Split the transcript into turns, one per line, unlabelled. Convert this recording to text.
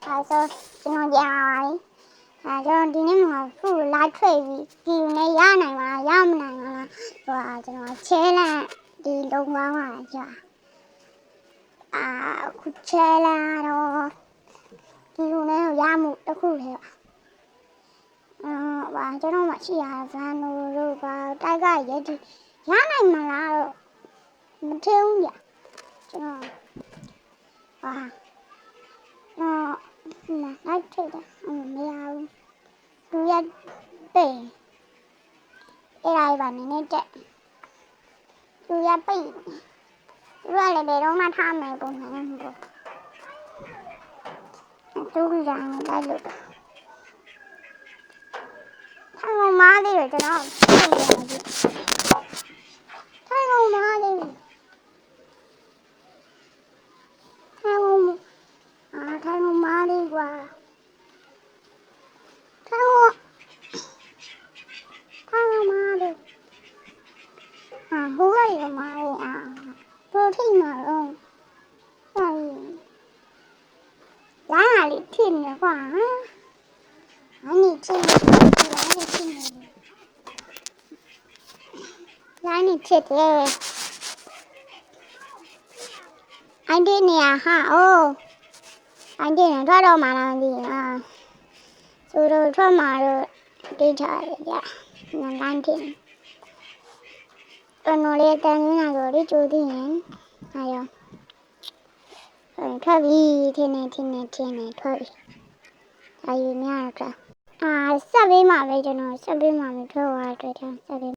ဆိုကျွန်တော်ကြာပါပြီကျွန်တော်ဒီနေ့မှာခုလိုက်ထွက်ပြီးဒီနေ့ရနိုင်မှာရမနိုင်မှာလားကျွန်တော်ချဲလန့်ဒီလုံကောင်းပါကြာခုချဲလန့်တော့ဒီလိုနဲ့ရမှုတစ်ခုလေကျွန်တော်မရှိရဇန်တို့ပါတိုက်ကရဲဒီရနိုင်မှာလားတော့မထင်ဘူးကြာကျွန်တော်လိုက်ထွက်တယ်မရဘူးလူရပိတ်အဲ့ဒါပါနည်းနည်းတက်လူရပိတ်လူရလည်းဘယ်တော့မှထားမယ်ပုံစံနဲ့မဟုတ်သူကကြောင်လိုက်လို့ထိုင်ကောင်မားလေးကျွန်တော်ထိုင်ကောင်မားလေးထိုင်ကောင်မားလေးကွာထိုင်ကောင်မားလေးဟိုကရမားလေးပရိုထိတ်မှာတော့လာလေဖြစ်နေကွာ你这个，哪里去的？俺这呢哈俺这人抓到马上的就抓马了，这茬呀，那蓝天，我嘞等你那个的酒店，哎呀，特别天天特别，还有那个。ဆက်ပေးမှာပဲကျွန်တော်ဆက်ပေးမှာပဲထွက်သွားတွေ့တယ်ဆက်ပေး